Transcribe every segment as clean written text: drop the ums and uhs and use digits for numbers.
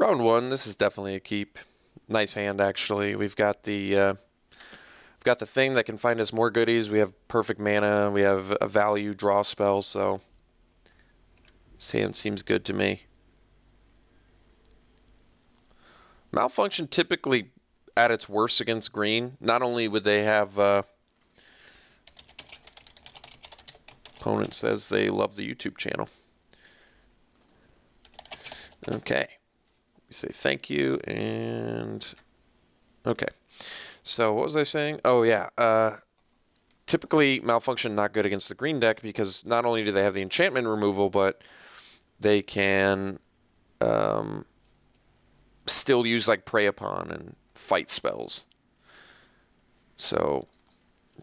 Round one, this is definitely a keep. Nice hand, actually. We've got the thing that can find us more goodies. We have perfect mana. We have a value draw spell, so this hand seems good to me. Malfunction typically at its worst against green. Not only would they have opponent says they love the YouTube channel. Okay. We say thank you and okay. So what was I saying? Oh yeah. Typically Malfunction not good against the green deck because not only do they have the enchantment removal, but they can still use like Prey Upon and fight spells. So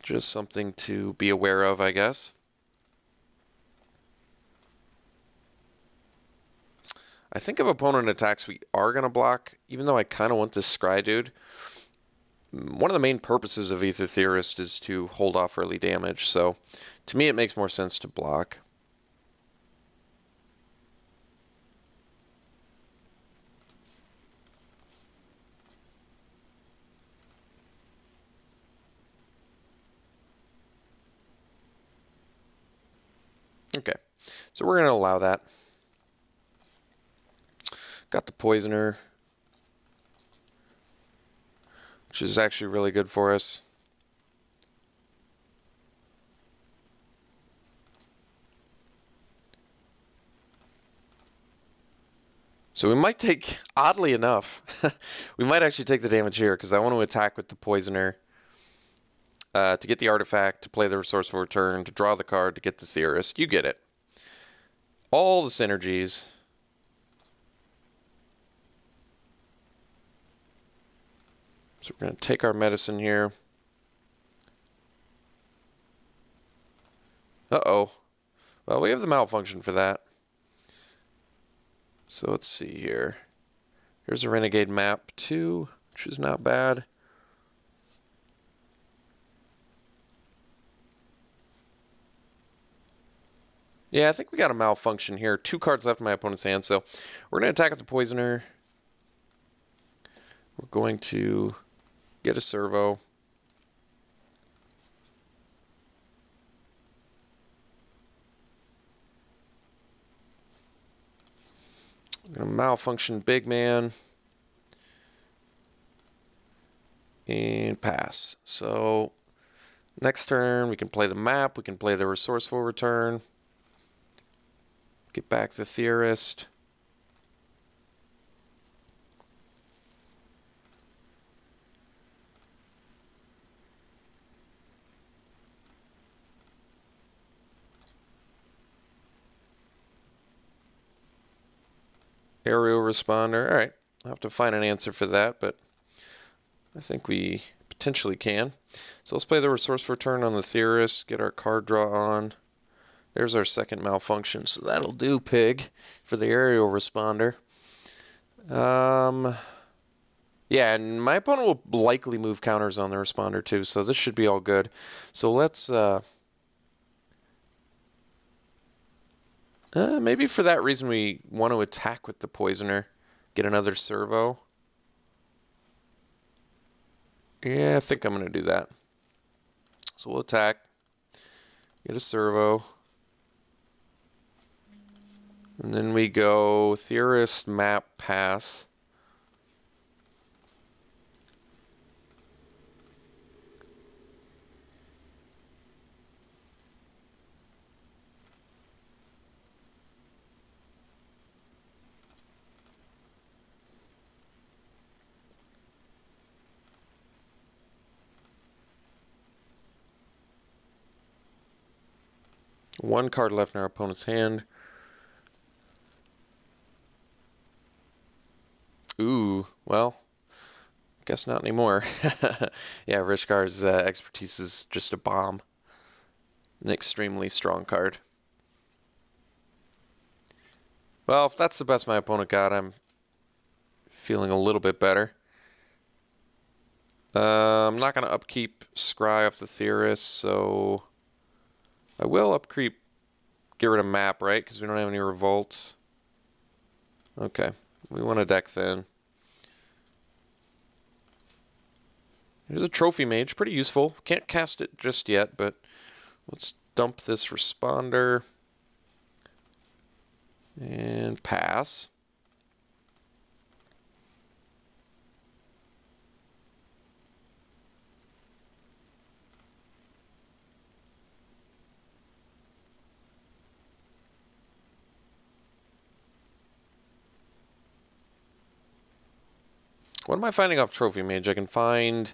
just something to be aware of, I guess. I think if opponent attacks, we are going to block, even though I kind of want this Scry dude. One of the main purposes of Aether Theorist is to hold off early damage, so to me it makes more sense to block. Okay, so we're going to allow that. Got the Poisoner, which is actually really good for us. So we might take, oddly enough, we might actually take the damage here because I want to attack with the Poisoner to get the artifact, to play the Resourceful Return, to draw the card, to get the Theorist. You get it. All the synergies. So we're going to take our medicine here. Uh-oh. Well, we have the Malfunction for that. So let's see here. Here's a Renegade map too, which is not bad. Yeah, I think we got a Malfunction here. 2 cards left in my opponent's hand, so we're going to attack with the Poisoner. We're going to get a Servo. I'm going to Malfunction Big Man. And pass. So next turn we can play the map, we can play the Resourceful Return. Get back the Theorist. Aerial Responder. All right, I'll have to find an answer for that, but I think we potentially can. So let's play the Resourceful Return on the Theorist, get our card draw on. There's our second Malfunction, so that'll do, Pig, for the Aerial Responder. Yeah, and my opponent will likely move counters on the Responder too, so this should be all good. So let's maybe for that reason we want to attack with the Poisoner, get another Servo. Yeah, I think I'm going to do that. So we'll attack, get a Servo, and then we go Theorist, Map, Pass. One card left in our opponent's hand. Ooh, well, guess not anymore. Yeah, Rishkar's expertise is just a bomb. An extremely strong card. Well, if that's the best my opponent got, I'm feeling a little bit better. I'm not going to upkeep Scry off the Theorist, so I will upkeep, get rid of Map, right? Because we don't have any Revolts. Okay, We want to deck thin. Here's a Trophy Mage, pretty useful. Can't cast it just yet, but let's dump this Responder and pass. What am I finding off Trophy Mage? I can find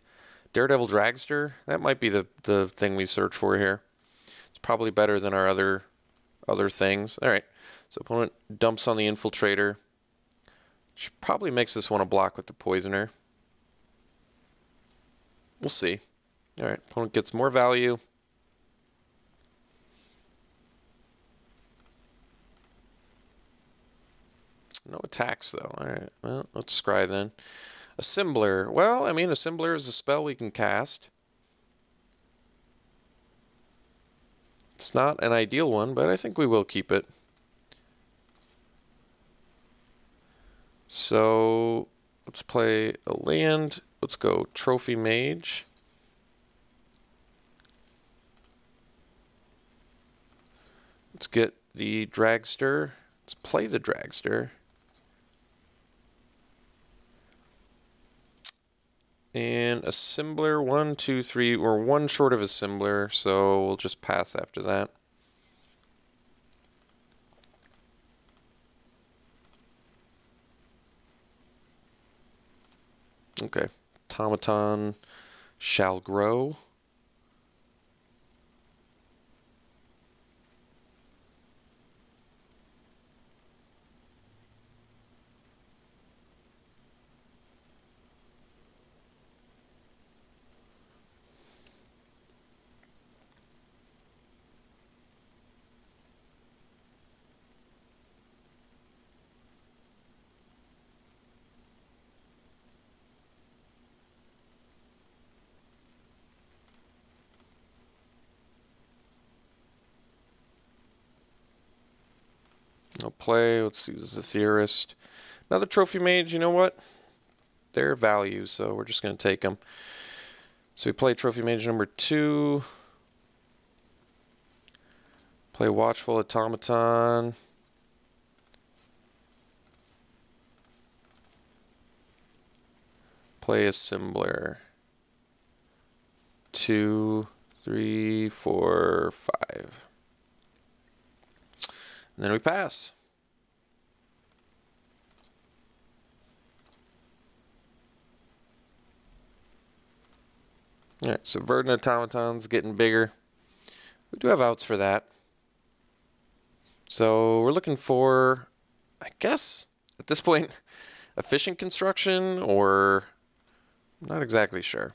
Daredevil Dragster. That might be the thing we search for here. It's probably better than our other things. All right. So opponent dumps on the Infiltrator. Which probably makes this one a block with the Poisoner. We'll see. All right. Opponent gets more value. No attacks, though. All right. Well, let's scry then. Assembler. Well, I mean, Assembler is a spell we can cast. It's not an ideal one, but I think we will keep it. So let's play a land. Let's go Trophy Mage. Let's get the Dragster. Let's play the Dragster. And Assembler, 1, 2, 3. We're one short of Assembler, so we'll just pass after that. Okay. Automaton shall grow. I'll play. Let's use the Theorist. Another Trophy Mage. You know what? They're value, so we're just going to take them. So we play Trophy Mage number 2. Play Watchful Automaton. Play Assembler. 2, 3, 4, 5. And then we pass. Alright, so Verdant Automaton's getting bigger. We do have outs for that. So we're looking for, I guess, at this point, efficient construction, or I'm not exactly sure.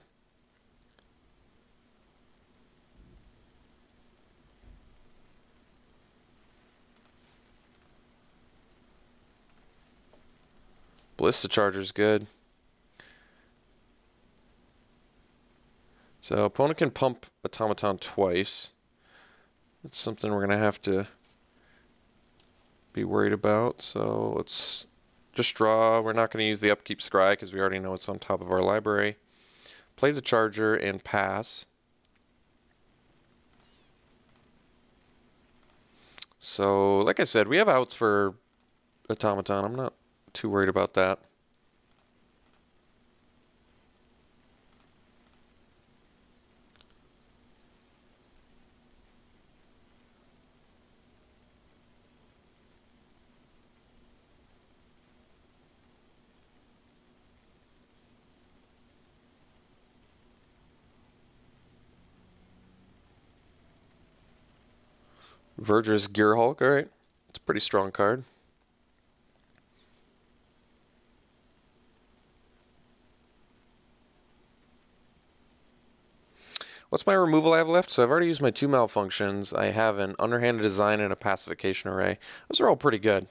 Ballista Charger's good. So opponent can pump Automaton twice. That's something we're going to have to be worried about. So let's just draw. We're not going to use the Upkeep Scry because we already know it's on top of our library. Play the Charger and pass. So, like I said, we have outs for Automaton. I'm not too worried about that. Verger's Gearhulk, alright. It's a pretty strong card. What's my removal I have left? So I've already used my 2 malfunctions. I have an Underhanded Design and a Pacification Array. Those are all pretty good.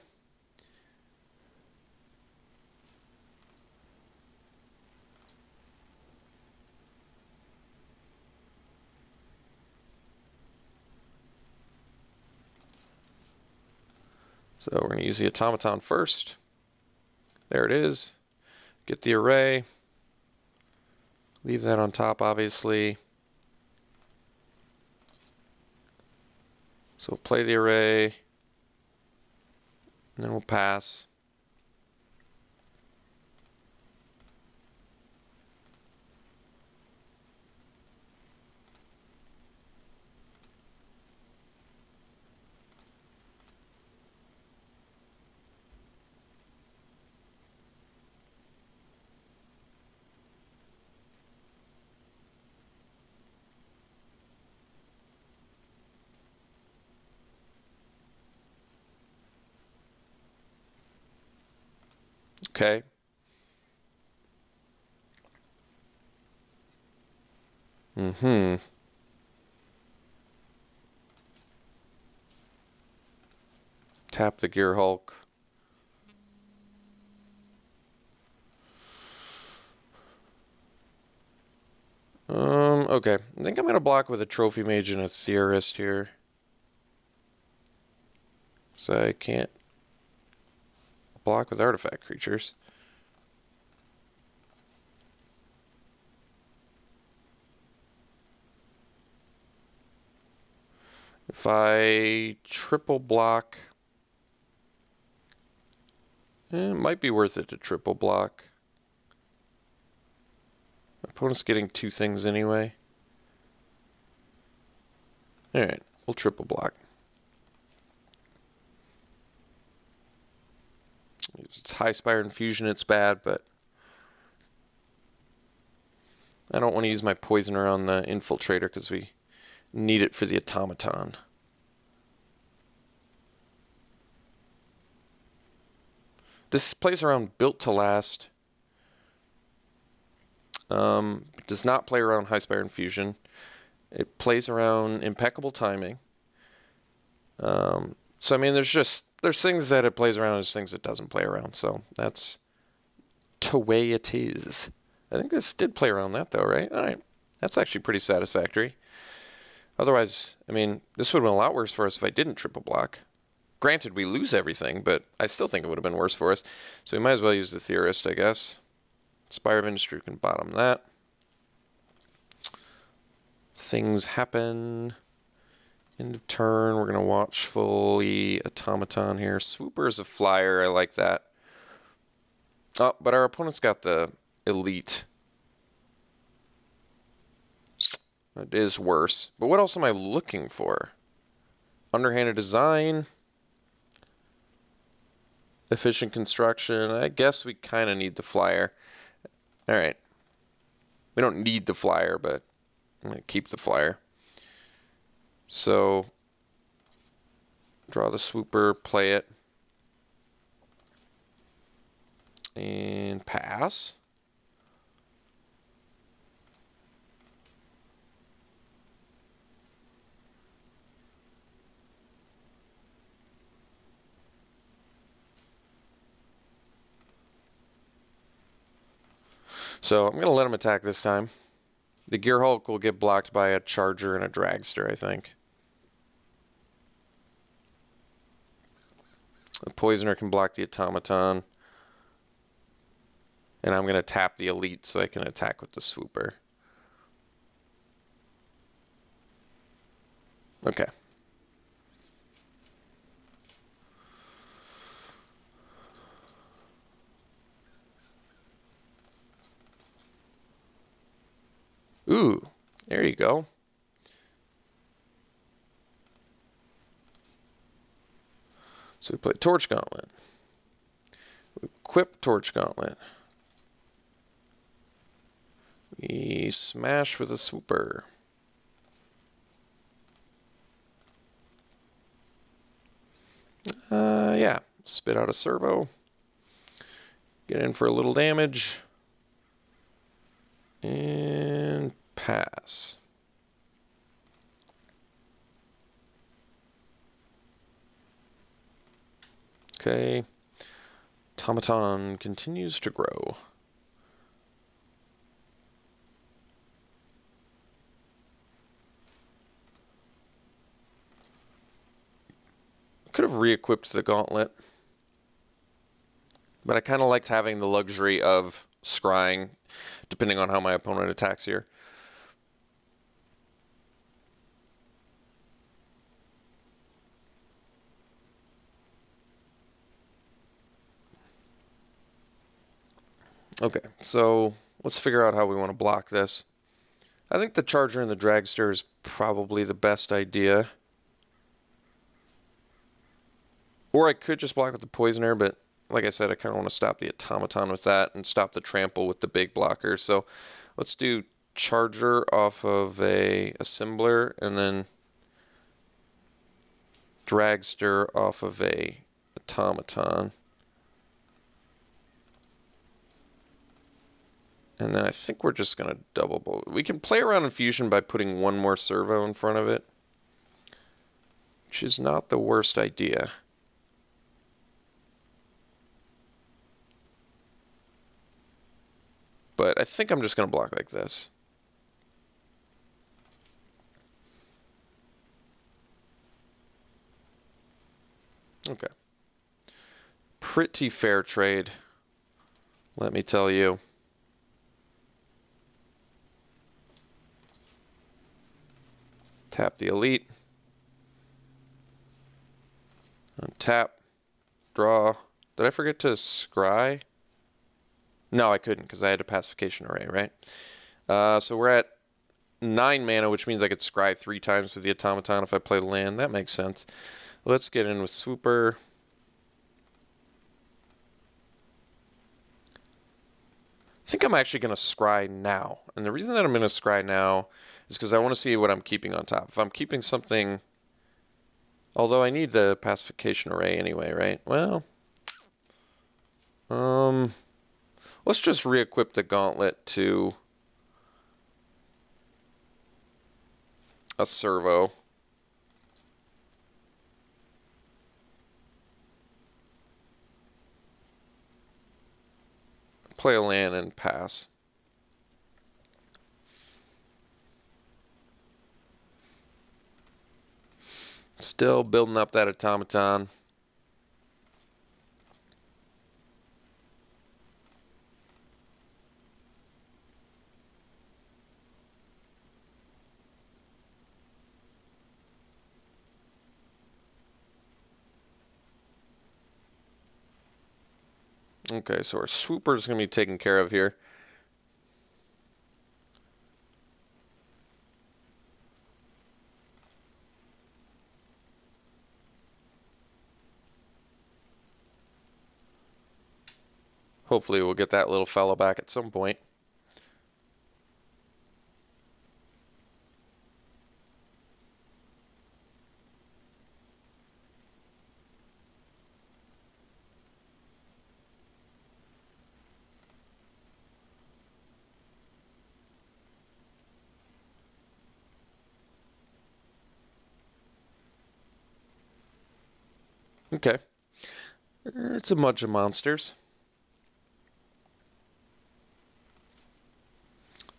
So we're going to use the Automaton first. There it is. Get the array. Leave that on top, obviously. So we'll play the array. And then we'll pass. Okay. Tap the Gear Hulk. Okay. I think I'm going to block with a Trophy Mage and a Theorist here. So I can't block with artifact creatures. If I triple block, it might be worth it to triple block. My opponent's getting two things anyway. Alright, we'll triple block. If it's High Spire Infusion, it's bad, but I don't want to use my Poisoner on the Infiltrator because we need it for the Automaton. This plays around Built to Last. Does not play around High Spire Infusion. It plays around Impeccable Timing. So I mean, there's things that it plays around, there's things it doesn't play around. So that's the way it is. I think this did play around that though, right? All right, that's actually pretty satisfactory. Otherwise, I mean, this would have been a lot worse for us if I didn't triple block. Granted, we lose everything, but I still think it would have been worse for us. So we might as well use the Theorist, I guess. Spire of Industry can bottom that. Things happen. End of turn. We're going to watch fully Automaton here. Swooper is a flyer. I like that. Oh, but our opponent's got the Elite. That is worse. But what else am I looking for? Underhanded Design. Efficient Construction. I guess we kind of need the flyer. Alright. We don't need the flyer, but I'm going to keep the flyer. So, draw the Swooper, play it, and pass. So I'm going to let him attack this time. The Gear Hulk will get blocked by a Charger and a Dragster, I think. The Poisoner can block the Automaton. And I'm going to tap the Elite so I can attack with the Swooper. Okay. Ooh, there you go. So we play Torch Gauntlet. We equip Torch Gauntlet. We smash with a Swooper. Yeah, spit out a Servo. Get in for a little damage. And pass. Okay. Automaton continues to grow. Could have re-equipped the gauntlet. But I kind of liked having the luxury of scrying, depending on how my opponent attacks here. Okay, so let's figure out how we want to block this. I think the Charger and the Dragster is probably the best idea. Or I could just block with the Poisoner, but like I said, I kind of want to stop the Automaton with that and stop the Trample with the big blocker. So let's do Charger off of a Assembler and then Dragster off of a Automaton. And then I think we're just going to double bolt. We can play around in Fusion by putting one more servo in front of it, which is not the worst idea. But I think I'm just going to block like this. Okay. Pretty fair trade, let me tell you. Tap the Elite. Untap. Draw. Did I forget to scry? No, I couldn't because I had a Pacification Array, right? So we're at 9 mana, which means I could scry 3 times with the Automaton if I play land. That makes sense. Let's get in with Swooper. I think I'm actually going to scry now. And the reason that I'm going to scry now is because I want to see what I'm keeping on top. If I'm keeping something... Although I need the Pacification Array anyway, right? Well... let's just re-equip the Gauntlet to a servo. Play a land and pass. Still building up that Automaton. Okay, so our Swooper is going to be taken care of here. Hopefully we'll get that little fella back at some point. Okay. It's a bunch of monsters.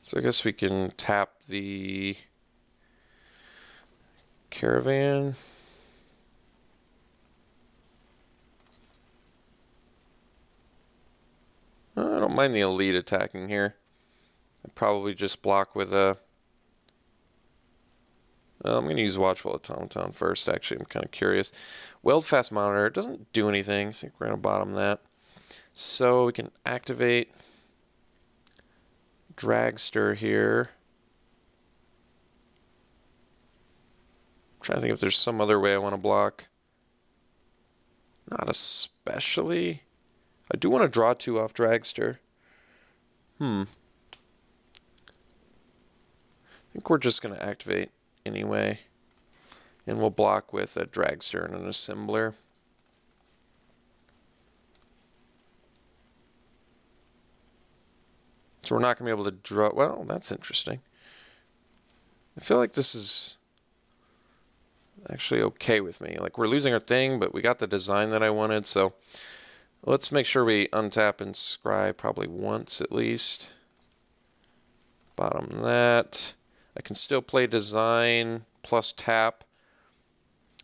So I guess we can tap the Caravan. I don't mind the Elite attacking here. I'd probably just block with a... I'm going to use Watchful Automaton first, actually. I'm kind of curious. Weld Fast Monitor doesn't do anything. I think we're going to bottom that. So we can activate Dragster here. I'm trying to think if there's some other way I want to block. Not especially. I do want to draw 2 off Dragster. I think we're just going to activate anyway. And we'll block with a Dragster and an Assembler. So we're not going to be able to draw... Well, that's interesting. I feel like this is actually okay with me. Like, we're losing our thing, but we got the design that I wanted, so let's make sure we untap and scry probably once at least. Bottom that. I can still play design plus tap,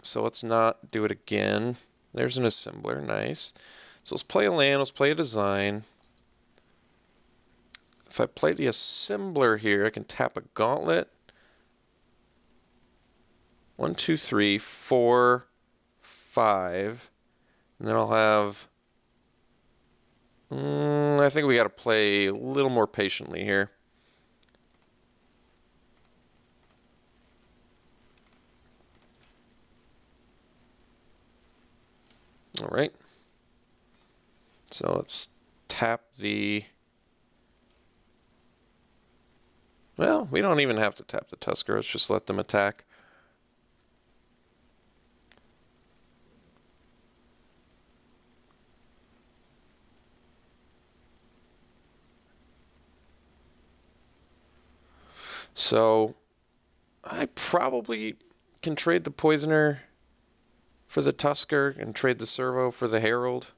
so let's not do it again. There's an Assembler, nice. So let's play a land, let's play a design. If I play the assembler here, I can tap a gauntlet. 1, 2, 3, 4, 5. And then I'll have... I think we got to play a little more patiently here. All right. So let's tap the... Well, we don't even have to tap the Tusker. Let's just let them attack. So I probably can trade the Poisoner for the Tusker and trade the Servo for the Herald.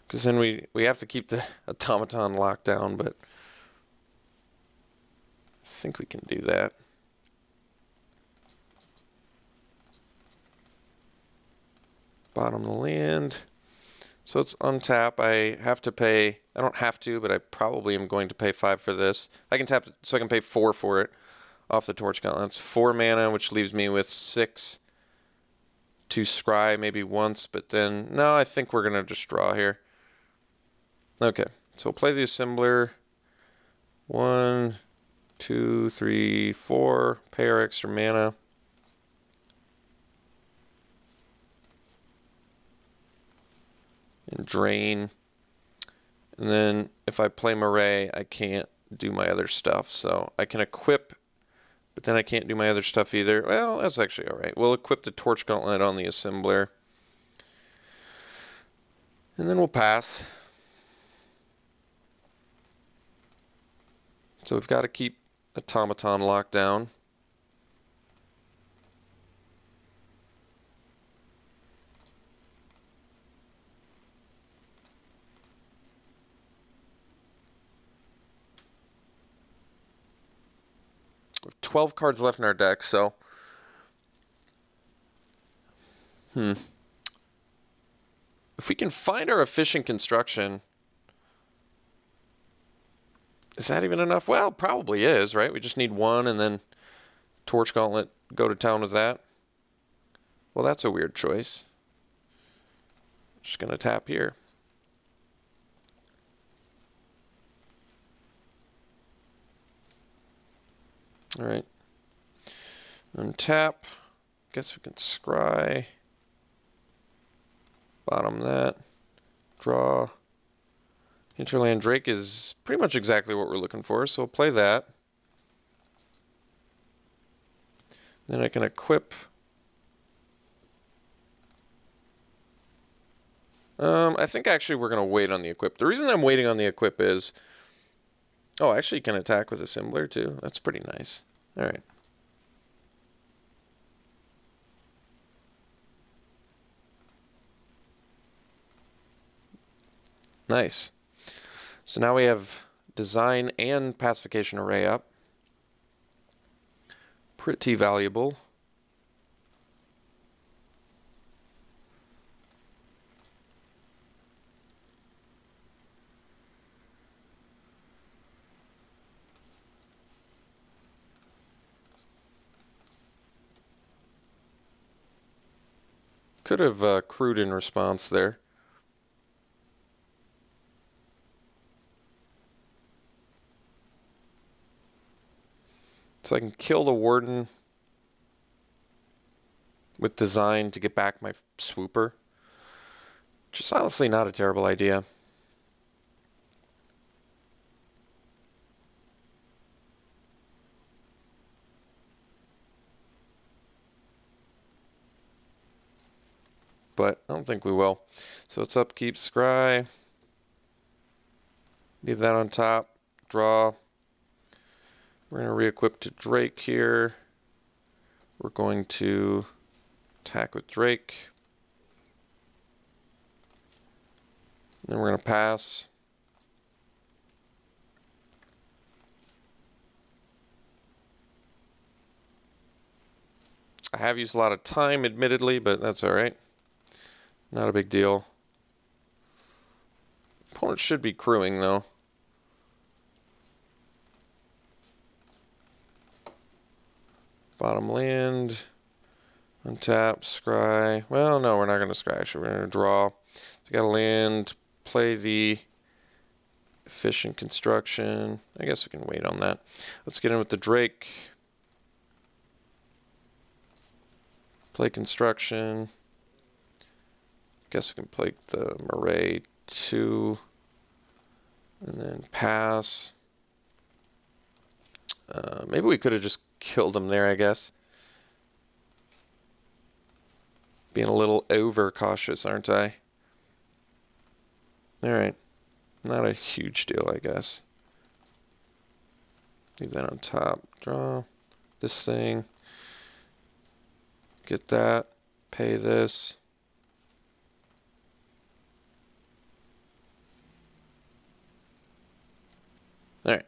Because then we have to keep the Automaton locked down, but I think we can do that. Bottom the land. So it's untap. I have to pay, I don't have to, but I probably am going to pay 5 for this. I can tap, so I can pay 4 for it off the Torch Gauntlet. That's 4 mana, which leaves me with 6 to scry maybe once, but then, no, I think we're going to just draw here. Okay, so we'll play the Assembler. 1, 2, 3, 4. Pay our extra mana. And drain. And then if I play Marae, I can't do my other stuff. So I can equip, but then I can't do my other stuff either. Well, that's actually alright. We'll equip the Torch Gauntlet on the Assembler. And then we'll pass. So we've got to keep Automaton locked down. We have 12 cards left in our deck, so... If we can find our efficient construction... Is that even enough? Well, it probably is, right? We just need 1 and then Torch Gauntlet, go to town with that. Well, that's a weird choice. Just going to tap here. All right. Untap. Guess we can scry. Bottom that. Draw. Hinterland Drake is pretty much exactly what we're looking for, so we'll play that. Then I can equip. I think actually we're going to wait on the equip. The reason I'm waiting on the equip is... Oh, actually you can attack with Assembler too. That's pretty nice. All right. Nice. So now we have Design and Pacification Array up. Pretty valuable. Could have crewed in response there. So I can kill the Warden with Design to get back my Swooper. Which is honestly not a terrible idea. But I don't think we will. So it's upkeep, scry. Leave that on top. Draw. We're going to re-equip to Drake here. We're going to attack with Drake. Then we're going to pass. I have used a lot of time, admittedly, but that's all right. Not a big deal. Opponent should be crewing, though. Bottom land. Untap, scry. Well, no, we're not going to scry. Actually, we're going to draw. So we got to land, play the efficient construction. I guess we can wait on that. Let's get in with the Drake. Play construction. Guess we can play the Murray 2. And then pass. Maybe we could have just killed him there, I guess. Being a little overcautious, aren't I? Alright. Not a huge deal, I guess. Leave that on top. Draw this thing. Get that. Pay this. Alright.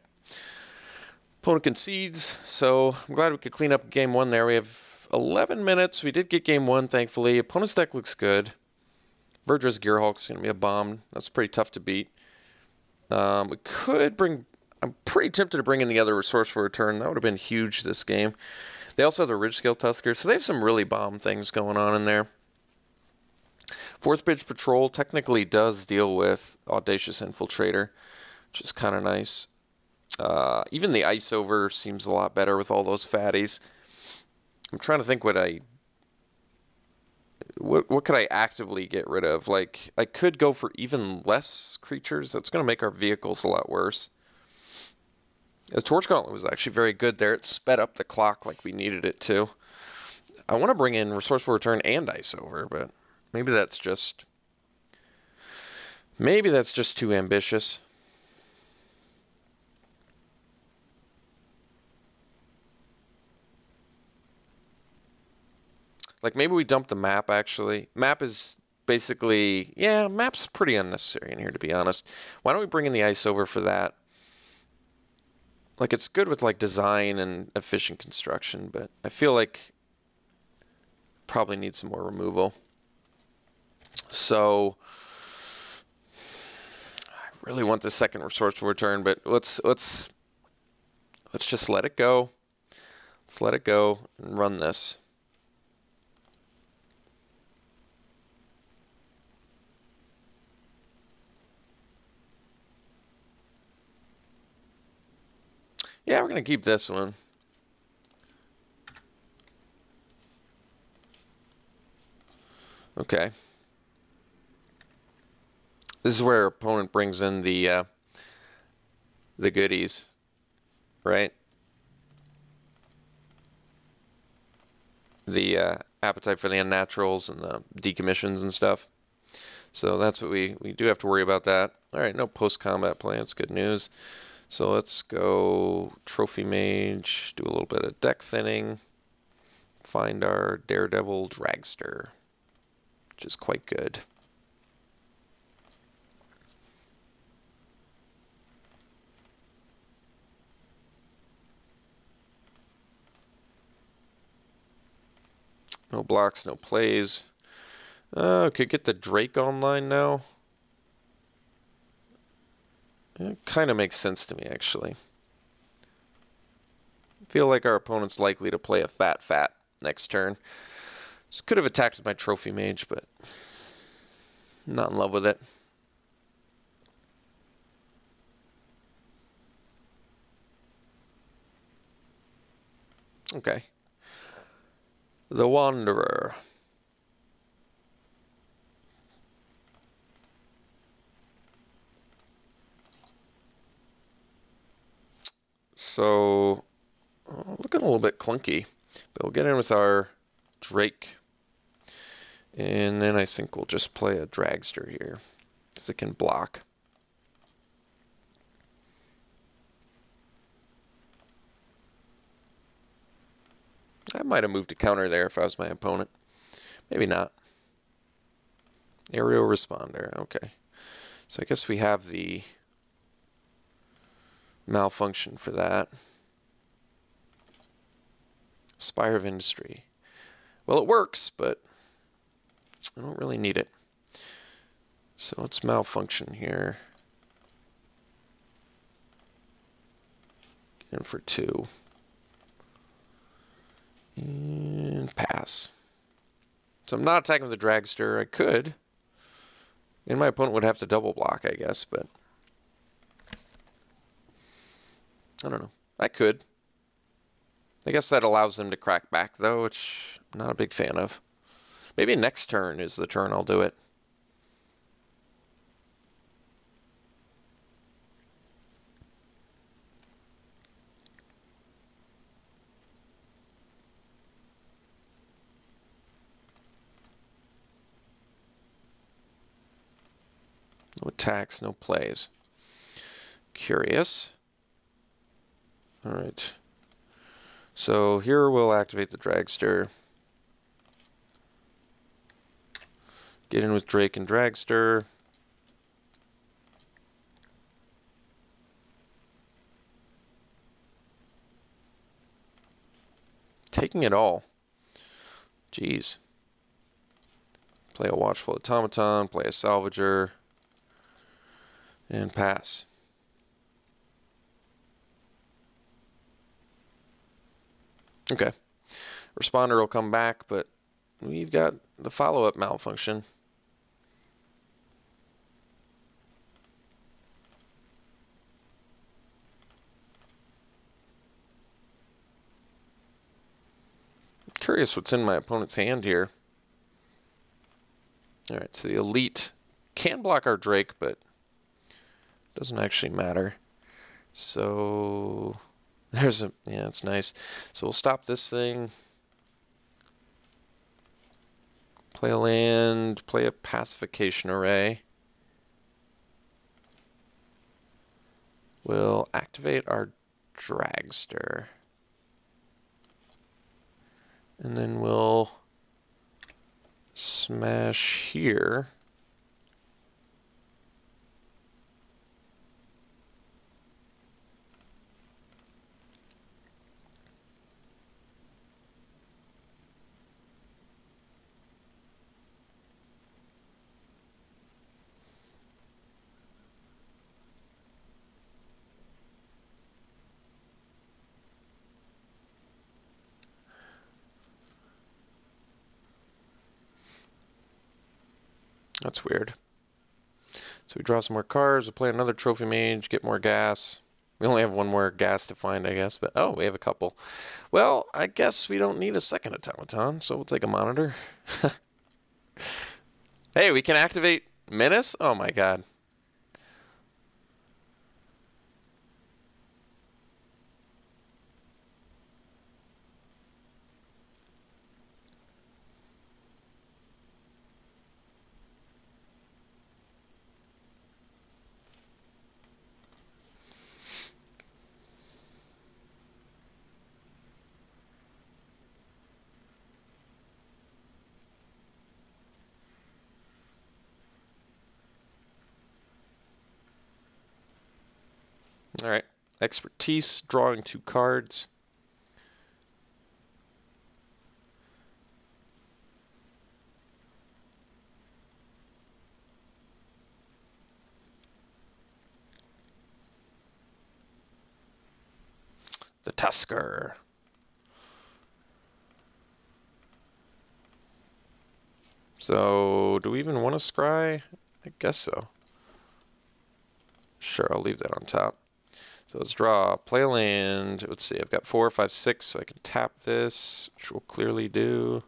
Opponent concedes, so I'm glad we could clean up game 1 there. We have 11 minutes. We did get game 1, thankfully. Opponent's deck looks good. Verdra's Gearhulk's going to be a bomb. That's pretty tough to beat. We could bring... I'm pretty tempted to bring in the other Resourceful Return. That would have been huge this game. They also have the Ridgescale Tusker, so they have some really bomb things going on in there. Fourth Bridge Patrol technically does deal with Audacious Infiltrator, which is kind of nice. Even the Ice Over seems a lot better with all those fatties. I'm trying to think what could I actively get rid of? Like, I could go for even less creatures. That's going to make our vehicles a lot worse. The Torch Gauntlet was actually very good there. It sped up the clock like we needed it to. I want to bring in Resourceful Return and Ice Over, but maybe that's just too ambitious. Like, maybe we dump the map, actually. Map is basically... Yeah, map's pretty unnecessary in here, to be honest. Why don't we bring in the Ice Over for that? Like, it's good with, like, design and efficient construction, but I feel like probably need some more removal. So, I really want the second Resourceful Return, but let's just let it go. Let's let it go and run this. Yeah, we're going to keep this one. Okay. This is where opponent brings in the goodies, right? The appetite for the unnaturals and the decommissions and stuff. So that's what we do have to worry about that. All right, no post-combat play. That's good news. So let's go Trophy Mage, do a little bit of deck thinning, find our Daredevil Dragster, which is quite good. No blocks, no plays. Could get the Drake online now. It kind of makes sense to me, actually. I feel like our opponent's likely to play a fat next turn. Just could have attacked with my Trophy Mage, but I'm not in love with it. Okay. The Wanderer. So, looking a little bit clunky, but we'll get in with our Drake. And then I think we'll just play a Dragster here, because it can block. I might have moved to counter there if I was my opponent. Maybe not. Aerial Responder, okay. So I guess we have the malfunction for that. Spire of Industry. Well, it works, but I don't really need it. So let's malfunction here. In for 2. And pass. So I'm not attacking with the Dragster. I could. And my opponent would have to double block, I guess, but I don't know. I could. I guess that allows them to crack back, though, which I'm not a big fan of. Maybe next turn is the turn I'll do it. No attacks, no plays. Curious. All right. So here we'll activate the Dragster. Get in with Drake and Dragster. Taking it all. Jeez. Play a Watchful Automaton, play a Salvager, and pass. Okay. Responder will come back, but we've got the follow-up malfunction. Curious what's in my opponent's hand here. Alright, so the Elite can block our Drake, but doesn't actually matter. So there's a, yeah, it's nice. So we'll stop this thing. Play a land, play a Pacification Array. We'll activate our Dragster. And then we'll smash here. That's weird. So we draw some more cards, we'll play another Trophy Mage, get more gas. We only have one more gas to find, I guess, but oh, we have a couple. Well, I guess we don't need a second automaton, so we'll take a monitor. Hey, we can activate Menace? Oh my god. All right, expertise, drawing 2 cards. The Tusker. So, do we even want to scry? I guess so. Sure, I'll leave that on top. So let's draw, play a land. Let's see, I've got 4, 5, 6. So I can tap this, which we'll clearly do.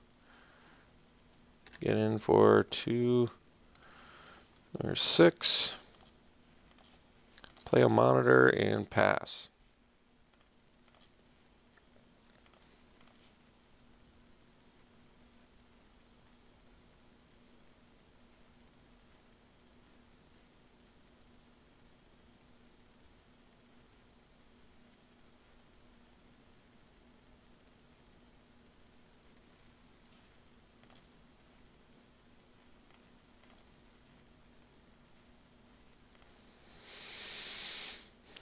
Get in for 2 or 6. Play a monitor and pass.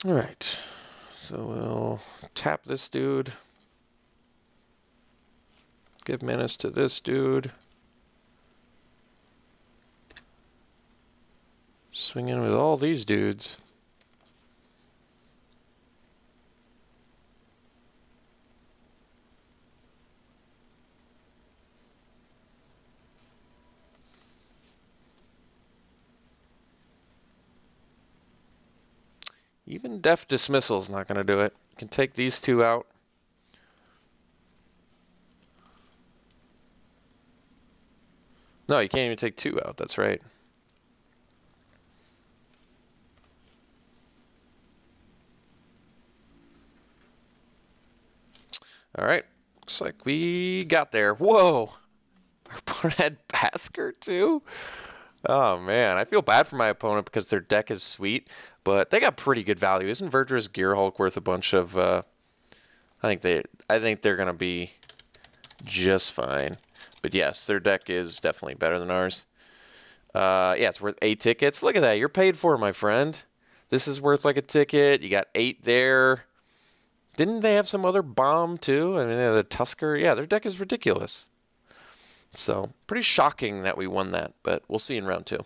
All right. So we'll tap this dude. Give menace to this dude. Swing in with all these dudes. Even Def Dismissal's not going to do it. You can take these two out. No, you can't even take two out. That's right. All right. Looks like we got there. Whoa. Our opponent had Basker too? Oh, man. I feel bad for my opponent because their deck is sweet, but they got pretty good value. Isn't Verdurous Gear Hulk worth a bunch of... I think they're going to be just fine. But yes, their deck is definitely better than ours. Yeah, it's worth 8 tickets. Look at that. You're paid for, my friend. This is worth like a ticket. You got 8 there. Didn't they have some other bomb too? I mean, they had a Tusker. Yeah, their deck is ridiculous. So, pretty shocking that we won that, but we'll see in round 2.